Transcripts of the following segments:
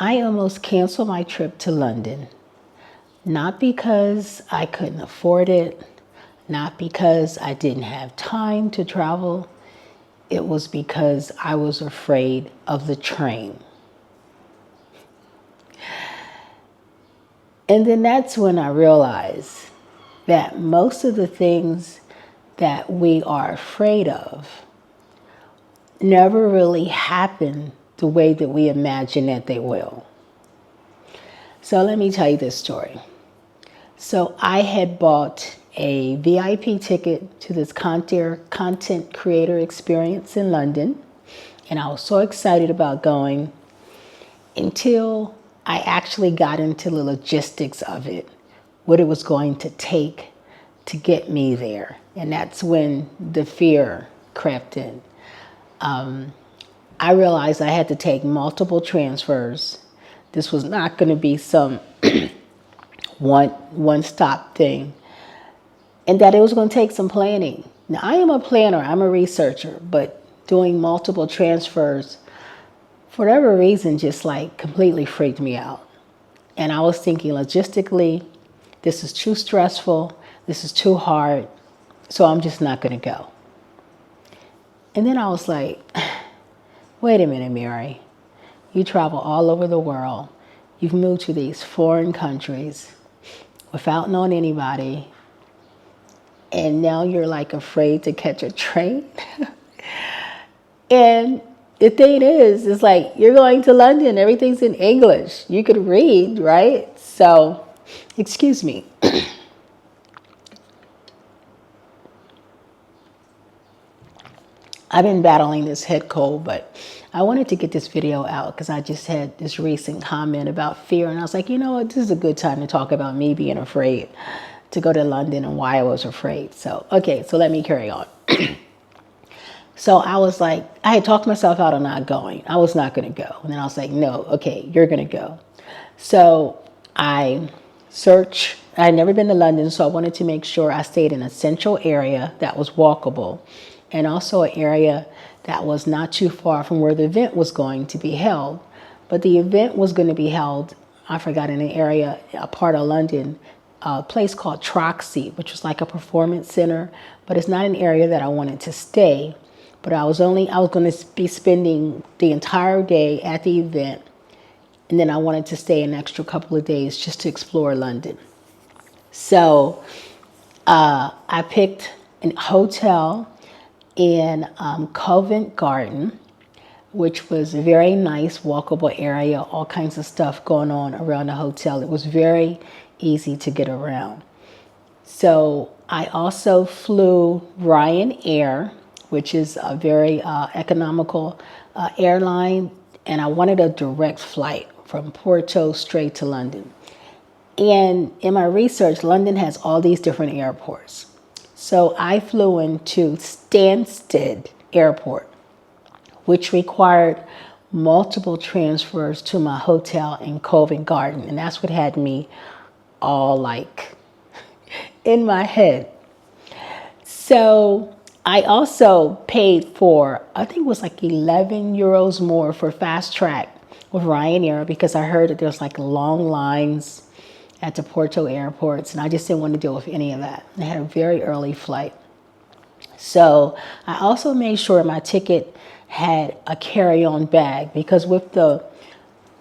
I almost canceled my trip to London, not because I couldn't afford it, not because I didn't have time to travel. It was because I was afraid of the train. And then that's when I realized that most of the things that we are afraid of never really happen the way that we imagine that they will. So let me tell you this story. So I had bought a VIP ticket to this content creator experience in London, and I was so excited about going until I actually got into the logistics of it, what it was going to take to get me there. And that's when the fear crept in. I realized I had to take multiple transfers. This was not going to be some one stop thing, and that it was going to take some planning. Now, I am a planner, I'm a researcher, but doing multiple transfers, for whatever reason, just like completely freaked me out. And I was thinking logistically, this is too stressful, this is too hard, so I'm just not going to go. And then I was like, wait a minute, Mary. You travel all over the world. You've moved to these foreign countries without knowing anybody. And now you're like afraid to catch a train. And the thing is like you're going to London, everything's in English. You could read, right? So, excuse me. I've been battling this head cold, but I wanted to get this video out because I just had this recent comment about fear. And I was like, you know what? This is a good time to talk about me being afraid to go to London and why I was afraid. So, okay, so let me carry on. So I was like, I had talked myself out of not going. I was not going to go. And then I was like, no, okay, you're going to go. So I searched. I had never been to London, so I wanted to make sure I stayed in a central area that was walkable, and also an area that was not too far from where the event was going to be held. But the event was going to be held, I forgot, in an area, a part of London, a place called Troxy, which was like a performance center, but it's not an area that I wanted to stay. But I was going to be spending the entire day at the event, and then I wanted to stay an extra couple of days just to explore London. So I picked a hotel in Covent Garden, which was a very nice walkable area, all kinds of stuff going on around the hotel. It was very easy to get around. So I also flew Ryanair, which is a very economical airline, and I wanted a direct flight from Porto straight to London. And in my research, London has all these different airports. So I flew into Stansted Airport, which required multiple transfers to my hotel in Covent Garden. And that's what had me all like in my head. So I also paid for, I think it was like 11 euros more for fast track with Ryanair, because I heard that there's like long lines at the Porto airports, and I just didn't want to deal with any of that. I had a very early flight. So I also made sure my ticket had a carry-on bag, because with the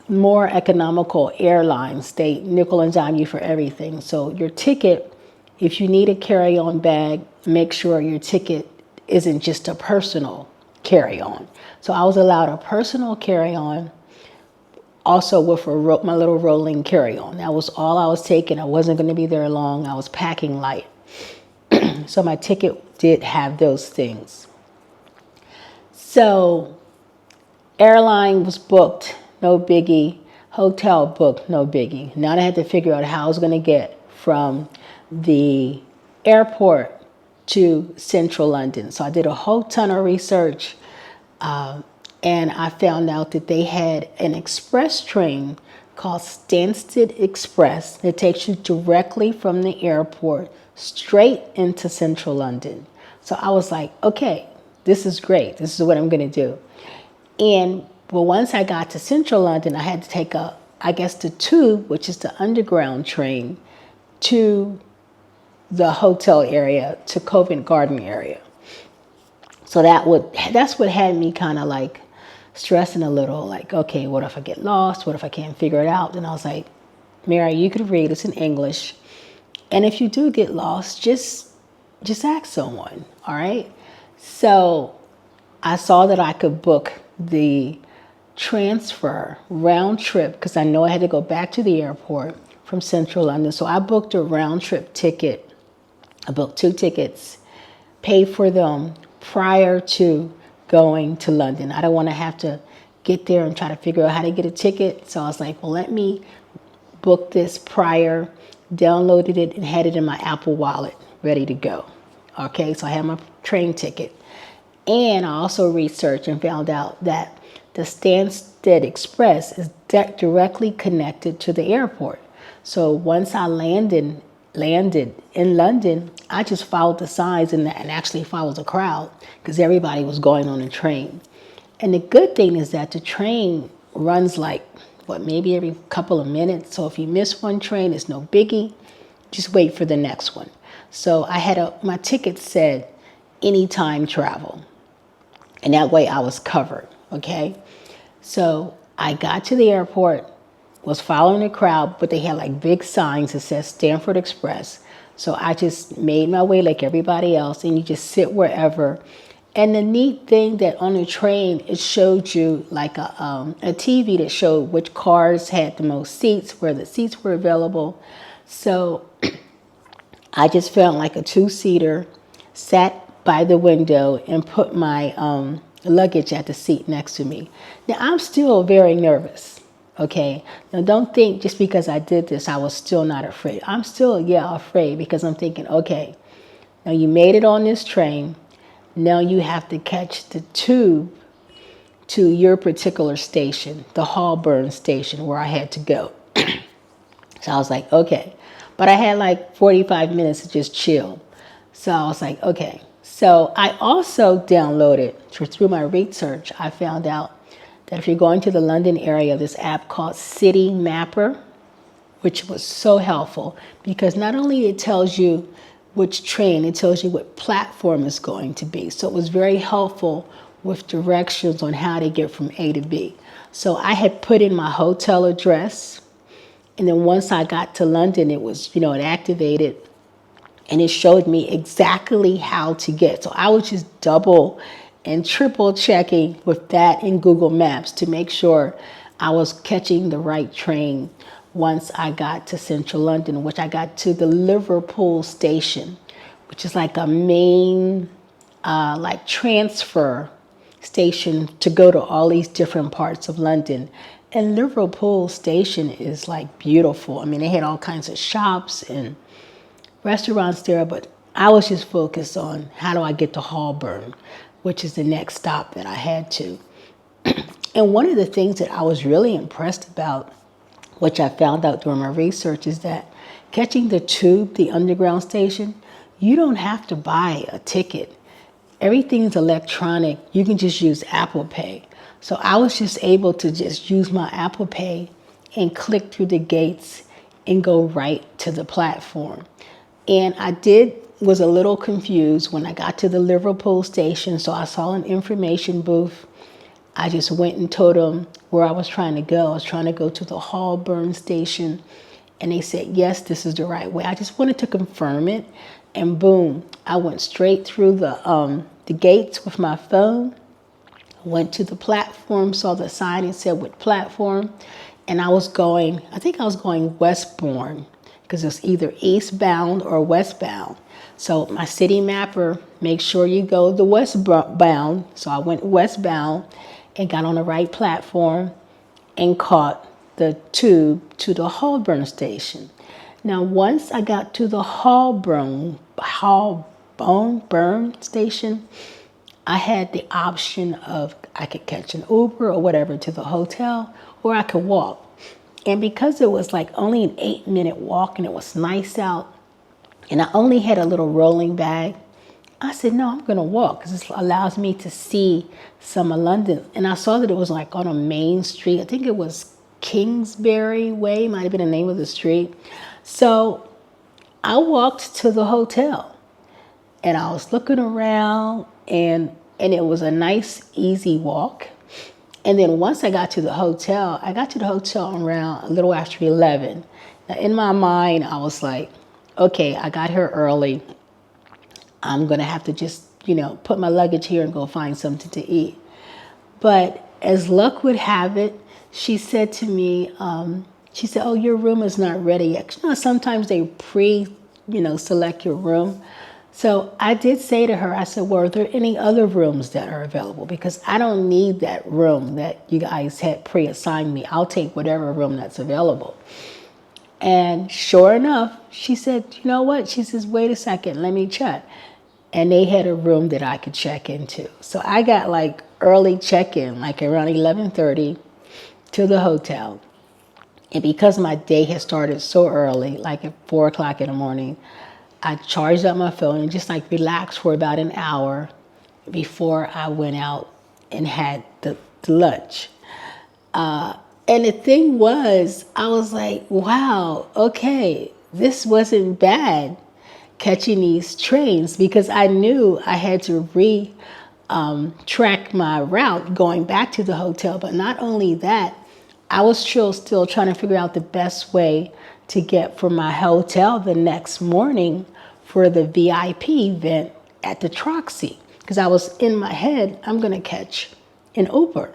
more economical airlines, they nickel and dime you for everything. So your ticket, if you need a carry-on bag, make sure your ticket isn't just a personal carry-on. So I was allowed a personal carry-on, also with my little rolling carry-on. That was all I was taking. I wasn't going to be there long. I was packing light. So my ticket did have those things. So airline was booked, no biggie. Hotel booked, no biggie. Now I had to figure out how I was going to get from the airport to central London. So I did a whole ton of research, and I found out that they had an express train called Stansted Express that takes you directly from the airport straight into central London. So I was like, okay, this is great. This is what I'm going to do. And But once I got to central London, I had to take I guess the tube, which is the underground train, to the hotel area, to Covent Garden area. So that's what had me kind of like stressing a little, like, okay, what if I get lost? What if I can't figure it out? And I was like, Mary, you could read, it's in English. And if you do get lost, just ask someone, all right? So I saw that I could book the transfer round trip because I know I had to go back to the airport from central London. So I booked a round trip ticket. I booked 2 tickets, paid for them prior to going to London. I don't want to have to get there and try to figure out how to get a ticket. So I was like, well, let me book this prior, downloaded it, and had it in my Apple Wallet ready to go. Okay, so I had my train ticket. And I also researched and found out that the Stansted Express is directly connected to the airport. So once I landed in London, I just followed the signs and actually followed the crowd because everybody was going on the train. And the good thing is that the train runs like, maybe every couple of minutes. So if you miss one train, it's no biggie. Just wait for the next one. So I had my ticket said anytime travel. And that way I was covered, okay? So I got to the airport, was following the crowd, but they had like big signs that said Stamford Express. So I just made my way like everybody else, and you just sit wherever. And the neat thing that on the train, it showed you like a TV that showed which cars had the most seats, where the seats were available. So I just felt like a 2-seater, sat by the window and put my luggage at the seat next to me. Now, I'm still very nervous, okay? Now, don't think just because I did this, I was still not afraid. I'm still, afraid because I'm thinking, okay, now you made it on this train. Now you have to catch the tube to your particular station, the Holborn station where I had to go. So I was like, okay. But I had like 45 minutes to just chill. So I was like, okay. So I also downloaded, through my research, I found out that if you're going to the London area, this app called City Mapper, which was so helpful because not only it tells you which train, it tells you what platform it's going to be. So it was very helpful with directions on how to get from A to B. So I had put in my hotel address, and then once I got to London, it was, it activated, and it showed me exactly how to get. So I was just double and triple checking with that in Google Maps to make sure I was catching the right train once I got to central London, which I got to the Liverpool station, which is like a main like transfer station to go to all these different parts of London. And Liverpool station is like beautiful. I mean, they had all kinds of shops and restaurants there, but I was just focused on how do I get to Holborn, which is the next stop that I had to. And one of the things that I was really impressed about, which I found out during my research, is that catching the tube, the underground station, you don't have to buy a ticket. Everything's electronic. You can just use Apple Pay. So I was just able to just use my Apple Pay and click through the gates and go right to the platform. And was a little confused when I got to the Liverpool station. So I saw an information booth. I just went and told them where I was trying to go. I was trying to go to the Holborn station. And they said, yes, this is the right way. I just wanted to confirm it. And boom, I went straight through the gates with my phone. Went to the platform, saw the sign and said what platform. And I think I was going westbound because it's either eastbound or westbound. So my City Mapper, make sure you go the westbound. So I went westbound and got on the right platform and caught the tube to the Holborn station. Now, once I got to the Holborn station, I had the option of I could catch an Uber or whatever to the hotel, or I could walk. And because it was like only an 8-minute walk and it was nice out, and I only had a little rolling bag, I said, no, I'm going to walk because this allows me to see some of London. And I saw that it was like on a main street. I think it was Kingsbury Way, might have been the name of the street. So I walked to the hotel and I was looking around, and it was a nice, easy walk. And then once I got to the hotel, around a little after 11. Now, in my mind, I was like, okay, I got here early. I'm going to have to just, put my luggage here and go find something to eat. But as luck would have it, she said to me, oh, your room is not ready yet. Sometimes they select your room. So I did say to her, I said, well, are there any other rooms that are available? Because I don't need that room that you guys had pre-assigned me. I'll take whatever room that's available. And sure enough, she said, you know what? She says, wait a second, let me check. And they had a room that I could check into. So I got like early check-in, like around 11:30 to the hotel. And because my day had started so early, like at 4 o'clock in the morning, I charged up my phone and just like relaxed for about an hour before I went out and had the lunch. And the thing was, I was like, wow, okay, this wasn't bad catching these trains, because I knew I had to track my route going back to the hotel. But not only that, I was still trying to figure out the best way to get from my hotel the next morning for the VIP event at the Troxy. Because I was in my head, I'm going to catch an Uber.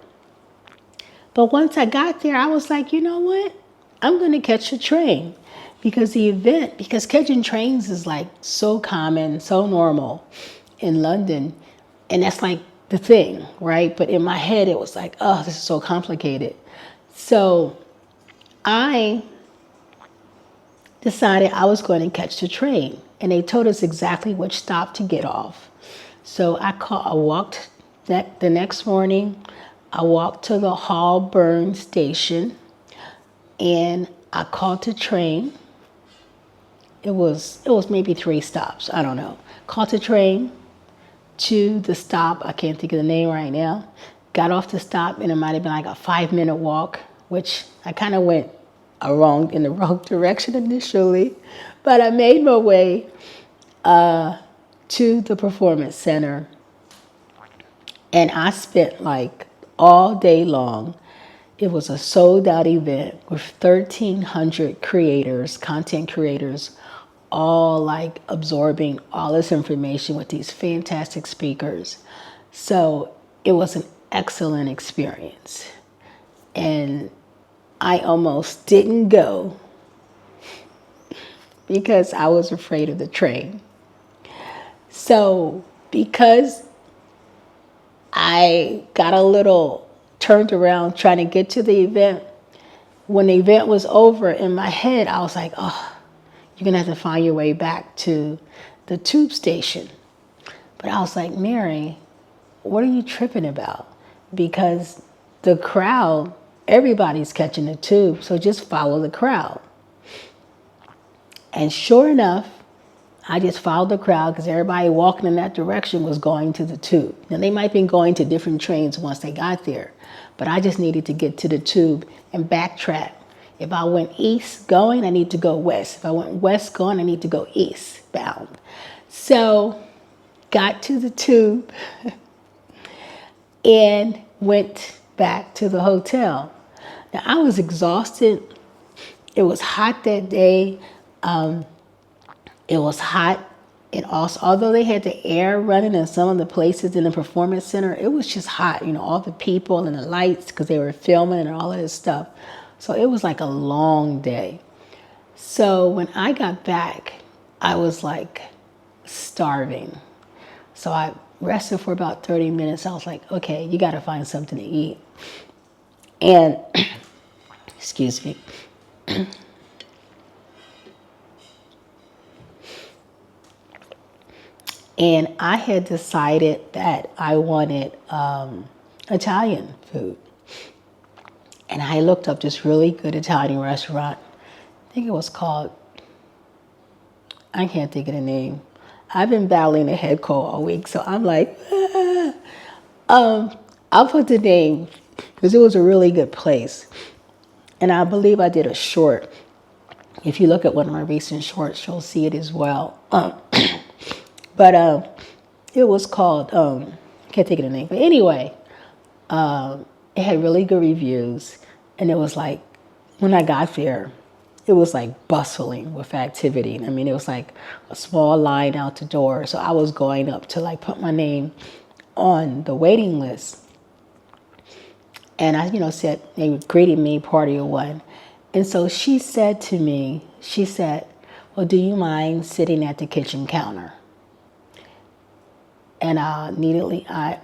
But once I got there, I was like, you know what? I'm going to catch a train. Because catching trains is like so common, so normal in London. And that's like the thing, right? But in my head, it was like, oh, this is so complicated. So I decided I was going to catch the train. And they told us exactly which stop to get off. So I walked the next morning. I walked to the Holborn station and I caught the train. It was maybe 3 stops. I don't know. Caught the train to the stop. I can't think of the name right now. Got off the stop, and it might have been like a 5-minute walk, which I kind of went in the wrong direction initially. But I made my way to the Performance Center, and I spent like all day long. It was a sold out event with 1,300 content creators, all like absorbing all this information with these fantastic speakers. So it was an excellent experience. And I almost didn't go because I was afraid of the train. So because I got a little turned around trying to get to the event, when the event was over, in my head, I was like, oh, you're going to have to find your way back to the tube station. But I was like, Mary, what are you tripping about? Because the crowd, everybody's catching the tube, so just follow the crowd. And sure enough, I just followed the crowd because everybody walking in that direction was going to the tube. Now, they might have been going to different trains once they got there, but I just needed to get to the tube and backtrack. If I went east going, I need to go west. If I went west going, I need to go east bound. So got to the tube and went back to the hotel. Now, I was exhausted. It was hot that day. It was hot. And also, although they had the air running in some of the places in the Performance Center, it was just hot. All the people and the lights because they were filming and all of this stuff. So it was like a long day. So when I got back, I was like starving. So I rested for about 30 minutes. I was like, okay, you got to find something to eat. And, excuse me. And I had decided that I wanted Italian food. And I looked up this really good Italian restaurant. I think it was called, I can't think of the name. I've been battling a head cold all week, so I'm like, I'll put the name because it was a really good place. And I believe I did a short. If you look at one of my recent shorts, you'll see it as well. But it was called, can't think of the name. But anyway, it had really good reviews. And it was like, when I got there, it was like bustling with activity. I mean, it was like a small line out the door. So I was going up to like put my name on the waiting list. And I, said, they greeted me, party of one. And so she said to me, well, do you mind sitting at the kitchen counter? And immediately, I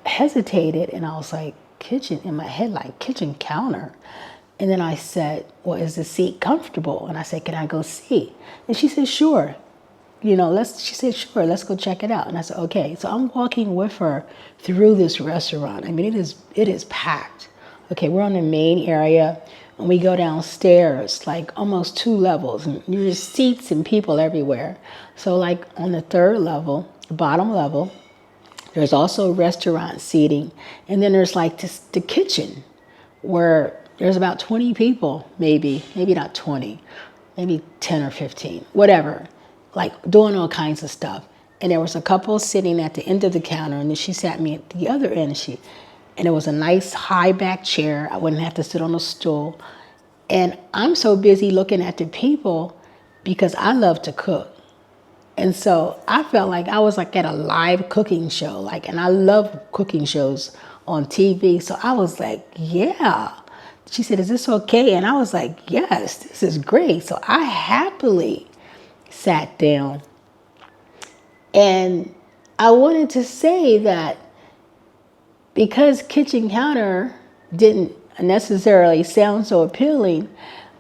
hesitated and I was like, kitchen, in my head, like kitchen counter. And then I said, well, is the seat comfortable? And I said, can I go see? And she said, sure. She said, sure, let's go check it out. And I said, okay. So I'm walking with her through this restaurant. I mean, it is packed. Okay, we're on the main area and we go downstairs, like almost 2 levels, and there's seats and people everywhere. So like on the 3rd level, the bottom level, there's also restaurant seating. And then there's like the kitchen where there's about 20 people, maybe not 20, maybe 10 or 15, whatever, like doing all kinds of stuff. And there was a couple sitting at the end of the counter, and then she sat me at the other end. And it was a nice high back chair. I wouldn't have to sit on a stool. And I'm so busy looking at the people because I love to cook. And so I felt like I was like at a live cooking show, and I love cooking shows on TV. So I was like, yeah. She said, is this okay? And I was like, yes, this is great. So I happily sat down. And I wanted to say that because kitchen counter didn't necessarily sound so appealing,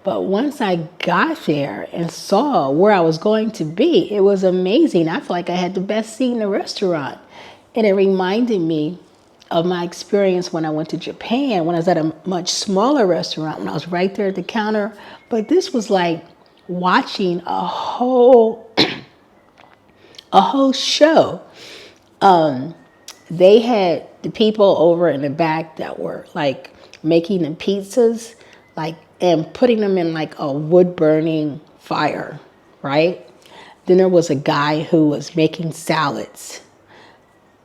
but once I got there and saw where I was going to be, it was amazing. I felt like I had the best seat in the restaurant. And it reminded me of my experience when I went to Japan, when I was at a much smaller restaurant, when I was right there at the counter. But this was like watching a whole show. They had the people over in the back that were like making the pizzas, and putting them in like a wood burning fire, right? Then there was a guy who was making salads.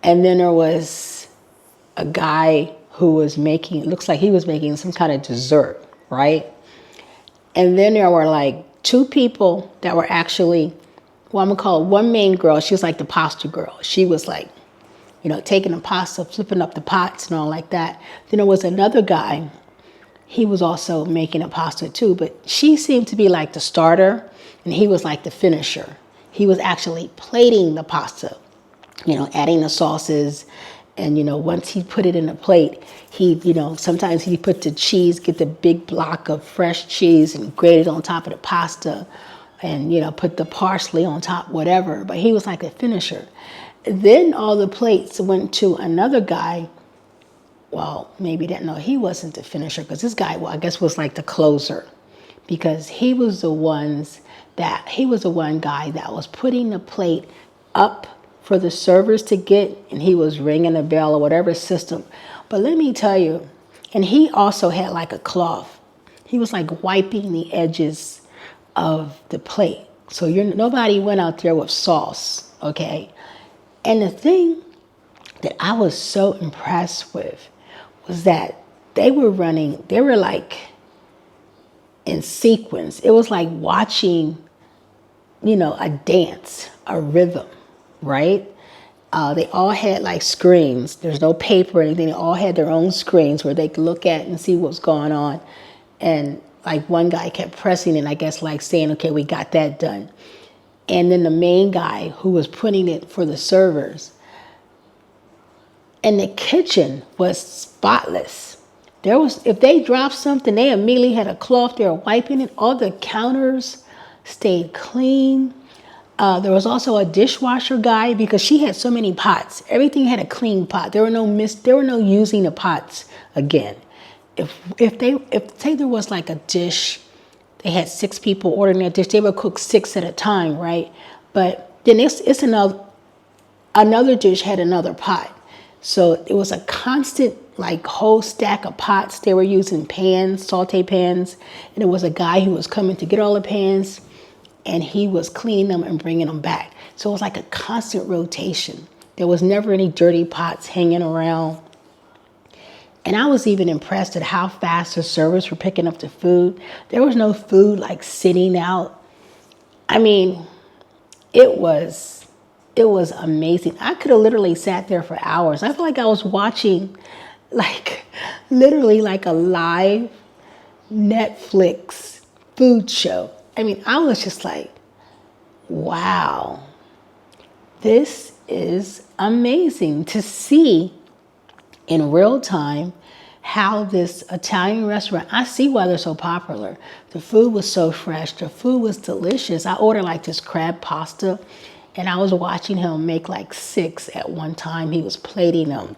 And then there was a guy who was looks like he was making some kind of dessert, right? And then there were like 2 people that were actually, well, I'm gonna call it one main girl. She was like the pasta girl. She was like, taking the pasta, flipping up the pots and all like that. Then there was another guy. He was also making a pasta too, but she seemed to be like the starter and he was like the finisher. He was actually plating the pasta, adding the sauces. And, once he put it in a plate, he, sometimes he put the cheese, get the big block of fresh cheese and grate it on top of the pasta and, put the parsley on top, whatever. But he was like a finisher. Then all the plates went to another guy. Well, maybe that, no, he wasn't the finisher because this guy, well, I guess was like the closer because he was the one guy that was putting the plate up for the servers to get, and he was ringing a bell or whatever system. But let me tell you, and he also had like a cloth. He was like wiping the edges of the plate. So nobody went out there with sauce, okay? And the thing that I was so impressed with was that they were like in sequence. It was like watching, a dance, a rhythm, right? They all had like screens. There's no paper or anything. They all had their own screens where they could look at and see what's going on. And like one guy kept pressing it, I guess like saying, okay, we got that done. And then the main guy who was putting it for the servers. And the kitchen was spotless. If they dropped something, they immediately had a cloth. They were wiping it. All the counters stayed clean. There was also a dishwasher guy because she had so many pots. Everything had a clean pot. There were no using the pots again. If say there was like a dish, they had 6 people ordering that dish, they would cook 6 at a time, right? But Then it's another dish had another pot. So it was a constant like whole stack of pots. They were using pans, saute pans, and it was a guy who was coming to get all the pans, and he was cleaning them and bringing them back. So it was like a constant rotation. There was never any dirty pots hanging around. And I was even impressed at how fast the servers were picking up the food. There was no food like sitting out. I mean, it was amazing. I could have literally sat there for hours. I feel like I was watching like literally like a live Netflix food show. I mean, I was just like, wow, this is amazing to see in real time how this Italian restaurant, I see why they're so popular. The food was so fresh. The food was delicious. I ordered like this crab pasta, and I was watching him make like 6 at one time. He was plating them.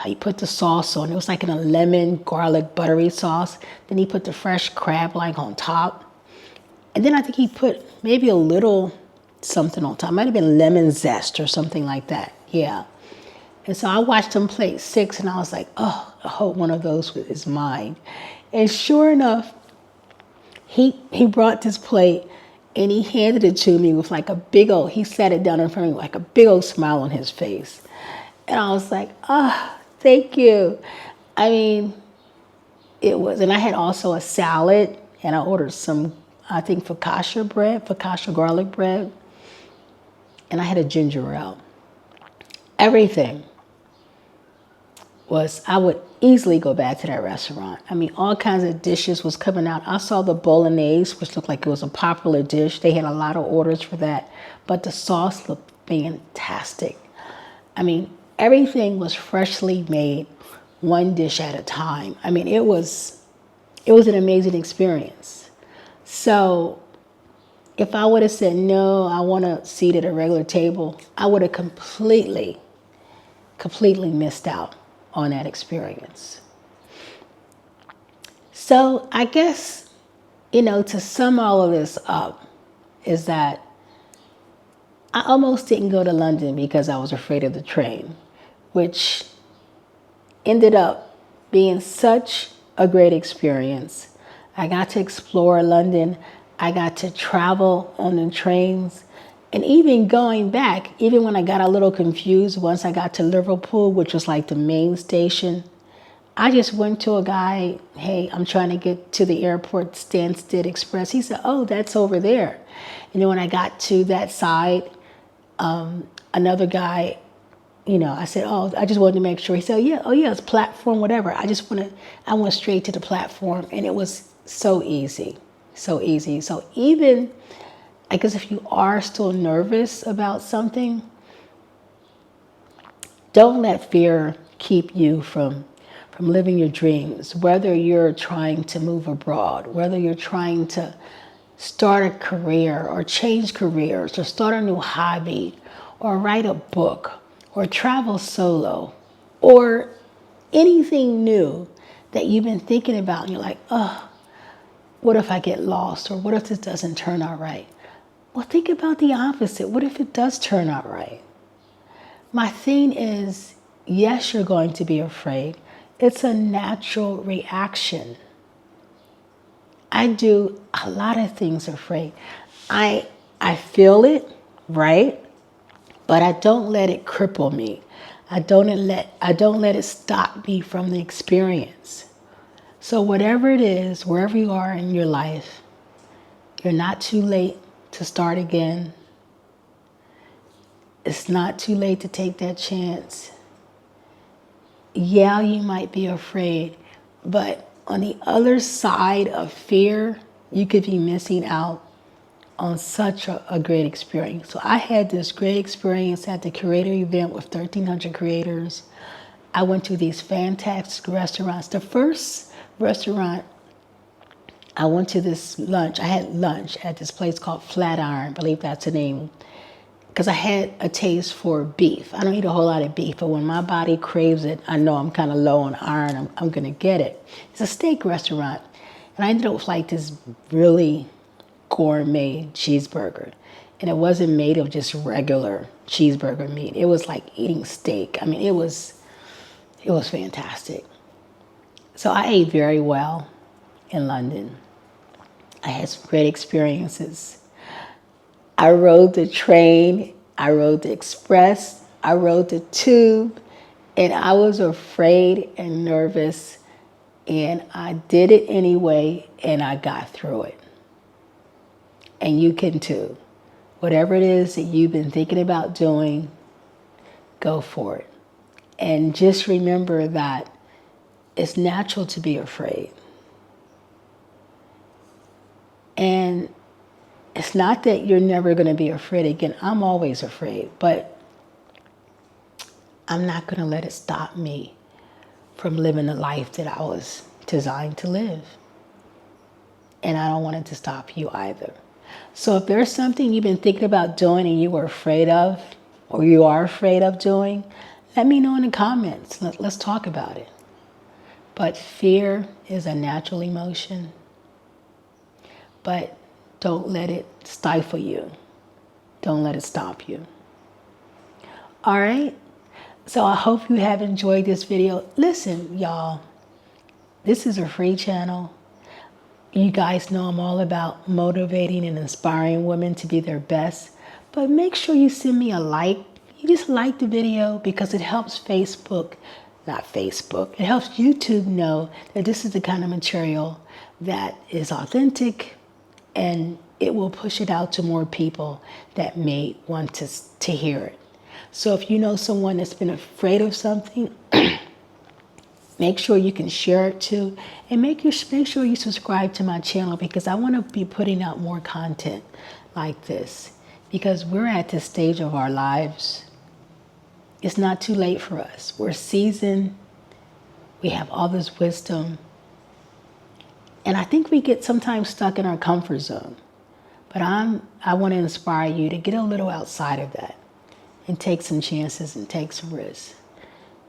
He put the sauce on. It was like in a lemon, garlic, buttery sauce. Then he put the fresh crab like on top. And then I think he put maybe a little something on top. Might have been lemon zest or something like that. Yeah. And so I watched him plate 6, and I was like, oh, I hope one of those is mine. And sure enough, he brought this plate, and he handed it to me with like a big old, he sat it down in front of me with like a big old smile on his face. And I was like, thank you. I mean, it was, and I had also a salad, and I ordered some, I think, focaccia garlic bread, and I had a ginger ale. Everything was, I would easily go back to that restaurant. I mean, all kinds of dishes was coming out. I saw the bolognese, which looked like it was a popular dish. They had a lot of orders for that, but the sauce looked fantastic. I mean, everything was freshly made, one dish at a time. I mean, it was an amazing experience. So if I would have said, no, I want a seat at a regular table, I would have completely missed out on that experience. So I guess, to sum all of this up is that I almost didn't go to London because I was afraid of the train, which ended up being such a great experience. I got to explore London. I got to travel on the trains. And even going back, even when I got a little confused once I got to Liverpool, which was like the main station, I just went to a guy, hey, I'm trying to get to the airport, Stansted Express. He said, oh, that's over there. And then when I got to that side, another guy, I said, oh, I just wanted to make sure. He said, yeah, it's platform, whatever. I went straight to the platform, and it was so easy, so easy. So even, I guess if you are still nervous about something, don't let fear keep you from living your dreams, whether you're trying to move abroad, whether you're trying to start a career or change careers or start a new hobby or write a book or travel solo or anything new that you've been thinking about, and you're like, oh, what if I get lost, or what if this doesn't turn out right? Well, think about the opposite. What if it does turn out right? My thing is, yes, you're going to be afraid. It's a natural reaction. I do a lot of things afraid. I feel it, right? But I don't let it cripple me. I don't let it stop me from the experience. So whatever it is, wherever you are in your life, you're not too late to start again. It's not too late to take that chance. Yeah, you might be afraid, but on the other side of fear, you could be missing out on such a great experience. So I had this great experience at the creator event with 1,300 creators. I went to these fantastic restaurants. The first restaurant, I went to this lunch. I had lunch at this place called Flatiron, I believe that's the name, because I had a taste for beef. I don't eat a whole lot of beef, but when my body craves it, I know I'm kind of low on iron. I'm going to get it. It's a steak restaurant. And I ended up with like this really gourmet cheeseburger. And it wasn't made of just regular cheeseburger meat. It was like eating steak. I mean, it was fantastic. So I ate very well in London. I had some great experiences. I rode the train, I rode the express, I rode the tube, and I was afraid and nervous, and I did it anyway, and I got through it. And you can too. Whatever it is that you've been thinking about doing, go for it. And just remember that it's natural to be afraid. And it's not that you're never going to be afraid again. I'm always afraid, but I'm not going to let it stop me from living the life that I was designed to live. And I don't want it to stop you either. So if there's something you've been thinking about doing and you were afraid of, or you are afraid of doing, let me know in the comments. Let's talk about it. But fear is a natural emotion. But don't let it stifle you. Don't let it stop you. All right? So I hope you have enjoyed this video. Listen, y'all, this is a free channel. You guys know I'm all about motivating and inspiring women to be their best. But make sure you send me a like. You just like the video because it helps it helps YouTube know that this is the kind of material that is authentic, and it will push it out to more people that may want to hear it. So if you know someone that's been afraid of something, make sure you can share it too. And make sure you subscribe to my channel, because I want to be putting out more content like this. Because we're at this stage of our lives. It's not too late for us. We're seasoned. We have all this wisdom. And I think we get sometimes stuck in our comfort zone. But I want to inspire you to get a little outside of that and take some chances and take some risks.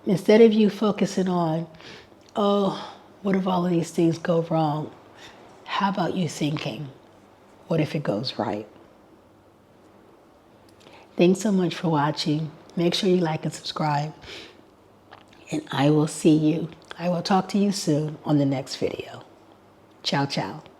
Instead of you focusing on, oh, what if all of these things go wrong? How about you thinking, what if it goes right? Thanks so much for watching. Make sure you like and subscribe. And I will talk to you soon on the next video. Ciao, ciao.